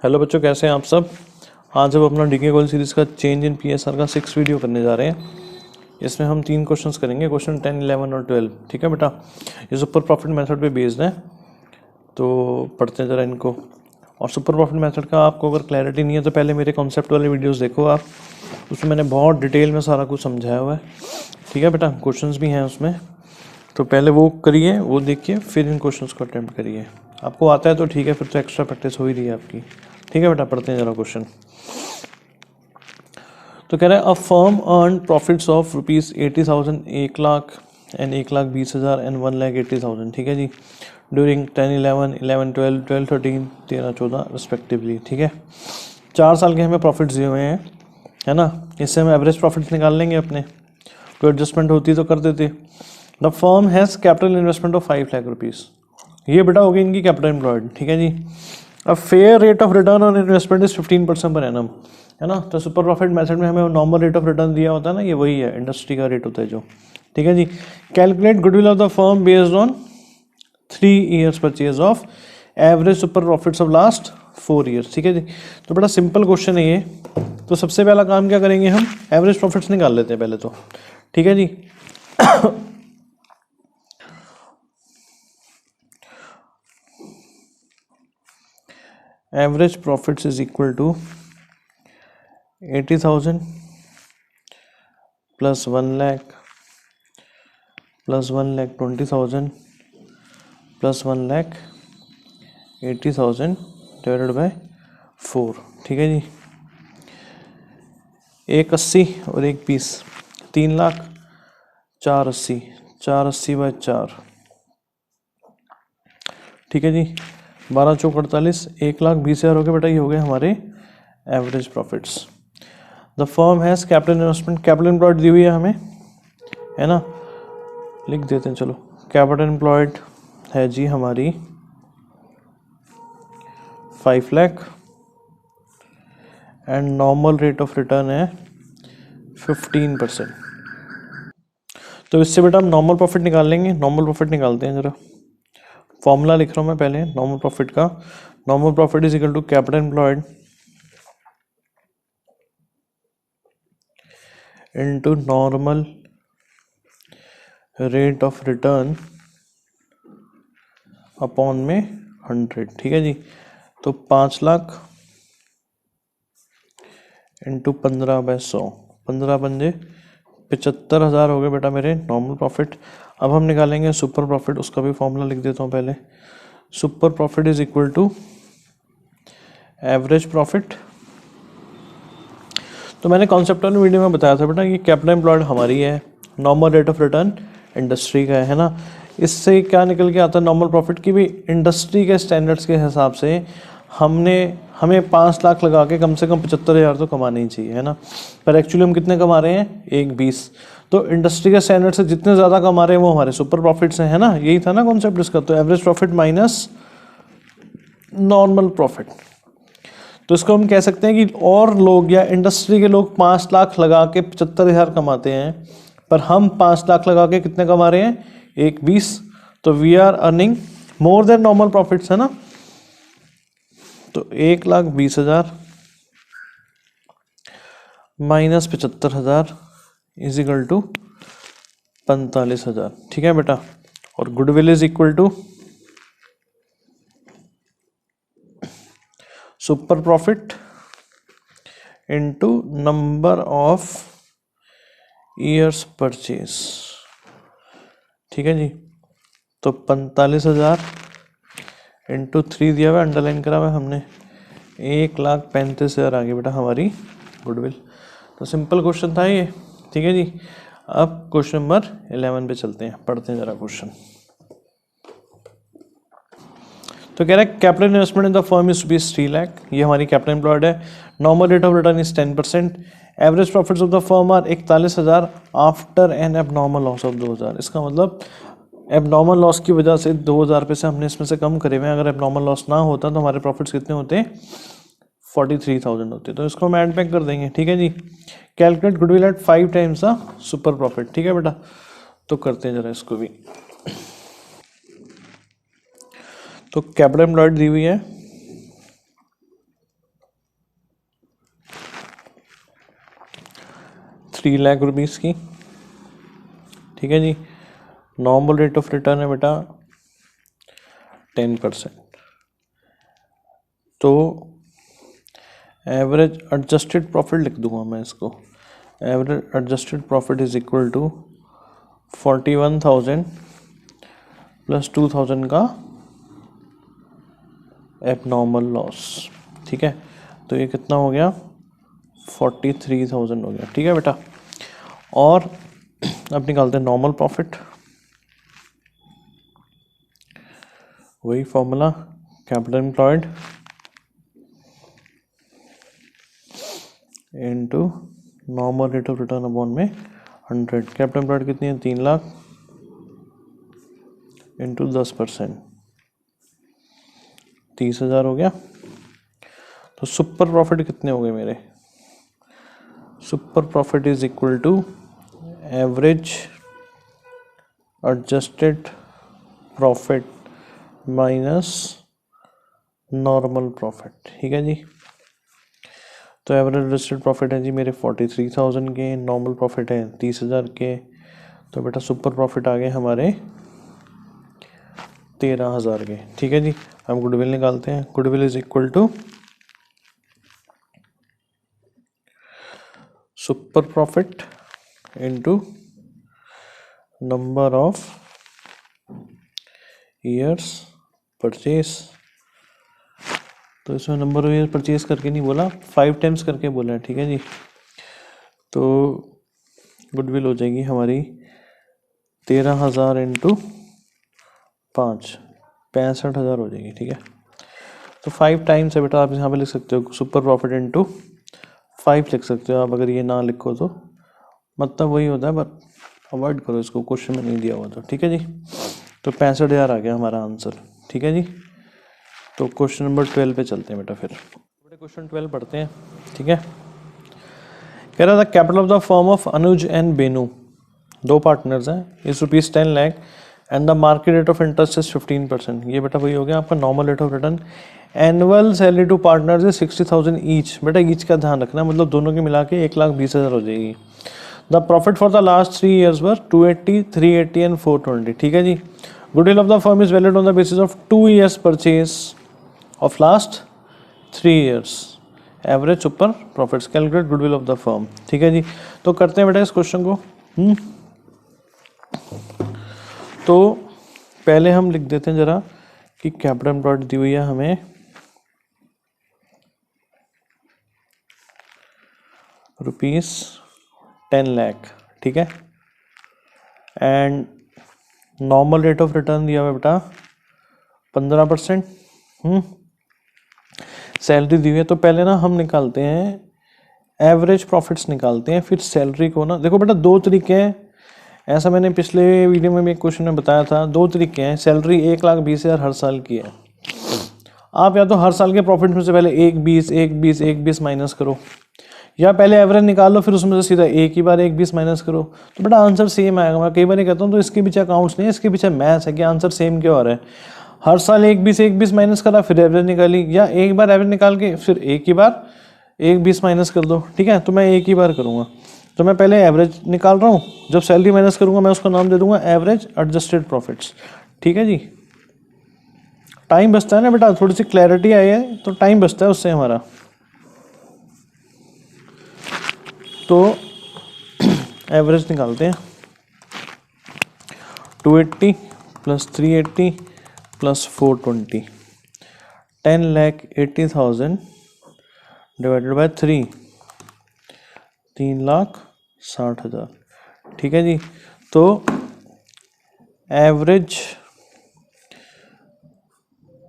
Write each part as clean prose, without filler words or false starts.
Hello बच्चों, कैसे हैं आप सब। आज हम अपना डीके गोल सीरीज़ का चेंज इन पीएसआर का 6 वीडियो करने जा रहे हैं। इसमें हम 3 क्वेश्चंस करेंगे, क्वेश्चन 10, 11 और 12। ठीक है बेटा, ये सुपर प्रॉफिट मेथड पे बेस्ड है, तो पढ़ते हैं ज़रा इनको। और सुपर प्रॉफिट मेथड का आपको अगर क्लैरिटी नहीं है तो पहले मेरे कॉन्सेप्ट वाले वीडियोज़ देखो आप, उसमें मैंने बहुत डिटेल में सारा कुछ समझाया हुआ है। ठीक है बेटा, क्वेश्चंस भी हैं उसमें, तो पहले वो करिए, वो देखिए, फिर इन क्वेश्चंस को अटेम्प्ट करिए। आपको आता है तो ठीक है, फिर तो एक्स्ट्रा प्रैक्टिस हो ही रही है आपकी। ठीक है बेटा, पढ़ते हैं जरा क्वेश्चन। तो कह रहा है a firm earn profits of ₹80,000, 1,00,000 and 1,20,000 and 1,80,000। ठीक है जी, ड्यूरिंग 10, 11, 11, 12, 12, 13, 13, 14 रिस्पेक्टिवली। ठीक है, 4 साल के हमें प्रॉफिट्स दिए हुए हैं, है ना। इससे हम एवरेज प्रॉफिट्स निकाल लेंगे अपने, कोई एडजस्टमेंट होती तो कर देते। The firm has capital investment of 5 lakh rupees. ये बेटा होगी इनकी कैपिटल एम्प्लॉयड। ठीक है जी, अब fair rate of return on investment is 15% per annum, है ना। तो सुपर प्रॉफिट मेथड में हमें नॉर्मल रेट ऑफ रिटर्न दिया होता है ना, ये वही है, इंडस्ट्री का रेट होता है जो। ठीक है जी, calculate goodwill of the firm based on 3 years purchase of average super profits of last 4 years. ठीक है जी, तो बड़ा सिंपल क्वेश्चन है ये। तो सबसे पहला काम क्या करेंगे, हम एवरेज प्रॉफिट्स निकाल लेते हैं पहले तो। ठीक है जी, average profits is equal to 80,000 plus 1 lakh plus 1,20,000 plus 1,80,000 divided by 4। ठीक है जी, 1,80 और 1,20, 3 लाख, 4,80, 4,80 बाय 4। ठीक है जी, 12 चौक 48, 1,20,000 हो गए बेटा, ये हो गए हमारे average profits. The firm has capital investment, capital employed दी हुई है हमें, है ना, लिख देते हैं चलो। कैपिटल एम्प्लॉयड है जी हमारी 5 lakh and normal rate of return है 15%। तो इससे बेटा हम नॉर्मल प्रॉफिट निकाल लेंगे। नॉर्मल प्रॉफिट निकालते हैं जरा, फॉर्मूला लिख रहा हूँ मैं पहले नॉर्मल प्रॉफिट का। Normal profit is equal to capital employed into normal rate of return upon में 100। ठीक है जी, तो 5 लाख इंटू 15/100, 15 75,000 हो गए बेटा मेरे नॉर्मल प्रॉफिट। अब हम निकालेंगे सुपर प्रॉफिट, उसका भी फॉर्मूला लिख देता हूँ पहले। Super profit is equal to average profit. तो मैंने कॉन्सेप्ट वीडियो में बताया था बेटा, ये कैपिटल एम्प्लॉयड हमारी है, normal rate of return industry का है ना। इससे क्या निकल के आता है नॉर्मल प्रॉफिट की भी, इंडस्ट्री के स्टैंडर्ड्स के हिसाब से हमें 5 लाख लगा के कम से कम 75,000 तो कमाने ही चाहिए, है ना। पर एक्चुअली हम कितने कमा रहे हैं, 1,20। तो इंडस्ट्री के स्टैंडर्ड से जितने ज़्यादा कमा रहे हैं वो हमारे सुपर प्रॉफिट्स हैं, है ना। यही था ना कॉन्सेप्ट इसका। तो average profit minus normal profit. तो इसको हम कह सकते हैं कि और लोग या इंडस्ट्री के लोग 5 लाख लगा के 75,000 कमाते हैं, पर हम 5 लाख लगा के कितने कमा रहे हैं, 1,20। तो we are earning more than normal profits, है ना। तो 1,20,000 माइनस 75,000 इज इक्वल टू 45,000। ठीक है बेटा, और goodwill is equal to super profit into number of years purchase. ठीक है जी, तो 45,000 इंटू 3 दिया हुआ, अंडरलाइन करा हुआ हमने, 1,35,000 आ गई बेटा हमारी गुडविल। तो सिंपल क्वेश्चन था ये। ठीक है जी, अब क्वेश्चन नंबर 11 पे चलते हैं, पढ़ते हैं जरा क्वेश्चन। तो कह रहा है capital investment in the firm is rupees 3 lakh, ये हमारी कैपिटल एम्प्लॉयड है। Normal rate of return is 10%। Average profits of the firm are 41,000 after an abnormal loss of 2,000। इसका मतलब एबनॉर्मल लॉस की वजह से 2,000 रुपये से हमने इसमें से कम करे हुए हैं। अगर एबनॉर्मल लॉस ना होता तो हमारे प्रॉफिट्स कितने होते, 43,000 होते। तो इसको हम ऐड बैक कर देंगे। ठीक है जी, calculate goodwill at 5 times the super profit. ठीक है बेटा, तो करते हैं जरा इसको भी। तो कैपिटल एम्प्लॉयड दी हुई है 3 लाख रुपीज़ की, ठीक है जी। नॉर्मल रेट ऑफ रिटर्न है बेटा 10%। तो एवरेज एडजस्टेड प्रॉफिट लिख दूंगा मैं इसको, average adjusted profit is equal to 41,000 plus 2,000 का एबनॉर्मल लॉस, ठीक है। तो ये कितना हो गया, 43,000 हो गया, ठीक है बेटा। और अब निकालते हैं नॉर्मल प्रॉफिट, वही formula, capital employed into normal rate of return upon में 100। कैपिटल एम्प्लॉयड कितनी है, 3 लाख इंटू 10%, 30,000 हो गया। तो सुपर प्रॉफिट कितने हो गए मेरे, super profit is equal to average adjusted profit minus normal profit, ठीक है जी। तो एवरेज एडजस्टेड प्रॉफिट है जी मेरे 43,000 के, नॉर्मल प्रॉफिट है 30,000 के। तो बेटा सुपर प्रॉफिट आ गए हमारे 13,000 के, ठीक है जी। हम गुडविल निकालते हैं, goodwill is equal to super profit into number of years purchase. तो इसमें नंबर ऑफ ईयर परचेज करके नहीं बोला, 5 टाइम्स करके बोला है, ठीक है जी। तो गुडविल हो जाएगी हमारी 13,000 इंटू 5, 65,000 हो जाएगी, ठीक है। तो 5 टाइम्स है बेटा, आप यहाँ पे लिख सकते हो सुपर प्रॉफिट इंटू 5 लिख सकते हो आप, अगर ये ना लिखो तो मतलब वही होता है, बट अवॉइड करो इसको, क्वेश्चन में नहीं दिया हुआ तो, ठीक है जी। तो 65,000 आ गया हमारा आंसर, ठीक है जी। तो क्वेश्चन नंबर 12 पे चलते हैं बेटा, फिर क्वेश्चन 12 पढ़ते हैं, ठीक है। कह रहा था capital of the firm of Anuj and Benu, 2 partners हैं, इस ₹10 lakh and the market rate of interest is 15%। ये बेटा वही हो गया आपका normal rate of return. Annual salary to partners is 60,000 each, बेटा ईच का ध्यान रखना, मतलब दोनों के मिला के 1,20,000 हो जाएगी। The profit for the last 3 years were 280, 380 and 420, ठीक है जी। Goodwill of the firm is valued on the basis of 2 years purchase of last 3 years, average super profits, calculate goodwill of the firm, ठीक है जी। तो करते हैं बेटा इस क्वेश्चन को। तो पहले हम लिख देते हैं जरा कि कैपिटल एम्प्लॉयड दी हुई है हमें ₹10 लाख, ठीक है। And normal rate of return दिया हुआ है बेटा 15%। सैलरी दी हुई है, तो पहले ना हम निकालते हैं एवरेज प्रॉफिट्स निकालते हैं, फिर सैलरी को ना, देखो बेटा 2 तरीके हैं, ऐसा मैंने पिछले वीडियो में भी एक क्वेश्चन में बताया था, 2 तरीके हैं। सैलरी 1,20,000 हर साल की है, आप या तो हर साल के प्रॉफिट में से पहले 1,20 माइनस करो, या पहले एवरेज निकाल लो फिर उसमें से सीधा एक ही बार 1,20 माइनस करो, तो बेटा आंसर सेम आएगा। मैं कई बार ये कहता हूँ तो इसके पीछे अकाउंट्स नहीं है, इसके पीछे मैथ्स है कि आंसर सेम क्यों आ रहा है। हर साल 1,20 माइनस करा, फिर एवरेज निकाली, या एक बार एवरेज निकाल के फिर एक ही बार 1,20 माइनस कर दो, ठीक है। तो मैं एक ही बार करूँगा, तो मैं पहले एवरेज निकाल रहा हूँ, जब सैलरी माइनस करूँगा मैं उसका नाम दे दूंगा एवरेज एडजस्टेड प्रॉफिट्स, ठीक है जी। टाइम बचता है ना बेटा, थोड़ी सी क्लैरिटी आई है तो टाइम बचता है उससे हमारा। तो एवरेज निकालते हैं, 280 प्लस 380 प्लस 420, 10,80,000 डिवाइडेड बाय 3, 3,60,000, ठीक है जी। तो average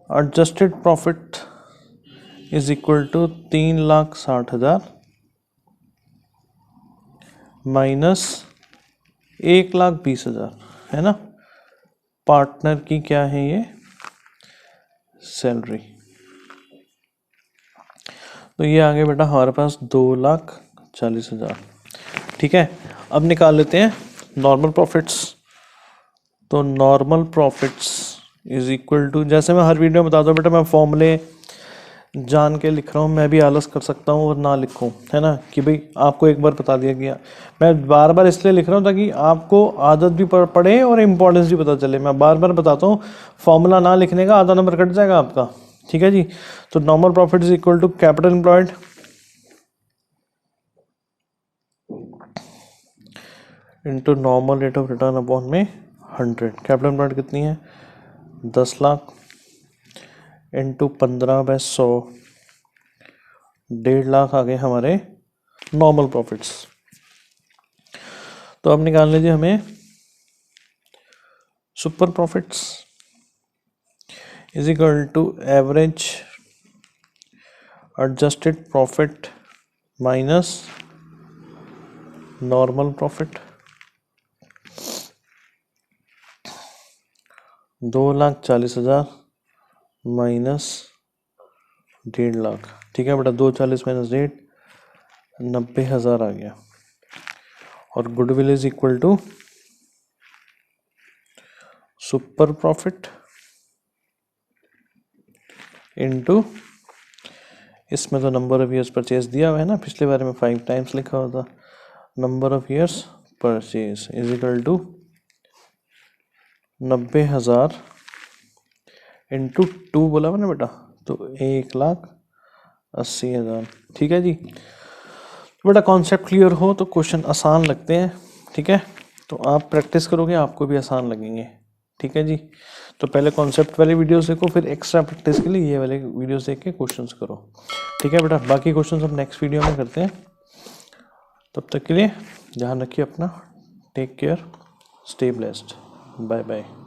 adjusted profit is equal to 3,60,000 minus 1,20,000, है ना। पार्टनर की क्या है ये सैलरी, तो ये आ गया बेटा हमारे पास 2,40,000, ठीक है। अब निकाल लेते हैं नॉर्मल प्रॉफिट्स। तो normal profits is equal to, जैसे मैं हर वीडियो में बताता हूँ बेटा, मैं फॉर्मूले जान के लिख रहा हूँ, मैं भी आलस कर सकता हूँ और ना लिखूँ, है ना, कि भाई आपको एक बार बता दिया गया। मैं बार बार इसलिए लिख रहा हूँ ताकि आपको आदत भी पड़े और इम्पोर्टेंस भी पता चले। मैं बार बार बताता हूँ, फॉर्मूला ना लिखने का आधा नंबर कट जाएगा आपका, ठीक है जी। तो normal profit is equal to capital employed into normal rate of return upon में 100। कैपिटल एम्प्लॉयड कितनी है, 10 लाख इंटू 15/100, 1.5 लाख आ गए हमारे नॉर्मल प्रॉफिट्स। तो अब निकाल लीजिए हमें super profits is equal to average adjusted profit minus normal profit. 2,40,000 minus 1.5 lakh, ठीक है बेटा। 240 माइनस 1.5, 90,000 आ गया। और goodwill is equal to super profit into, इसमें तो नंबर ऑफ ईयर्स परचेज दिया हुआ है ना, पिछले बारे में 5 टाइम्स लिखा हुआ था। Number of years purchase is equal to 90,000 into 2 बोला मैंने बेटा, तो 1,80,000, ठीक है जी। बेटा कॉन्सेप्ट क्लियर हो तो क्वेश्चन आसान लगते हैं, ठीक है। तो आप प्रैक्टिस करोगे आपको भी आसान लगेंगे, ठीक है जी। तो पहले कॉन्सेप्ट वाली वीडियोस देखो, फिर एक्स्ट्रा प्रैक्टिस के लिए ये वाले वीडियोस देख के क्वेश्चंस करो, ठीक है बेटा। बाकी क्वेश्चंस हम नेक्स्ट वीडियो में करते हैं। तब तक के लिए ध्यान रखिए अपना, take care, stay blessed, bye bye.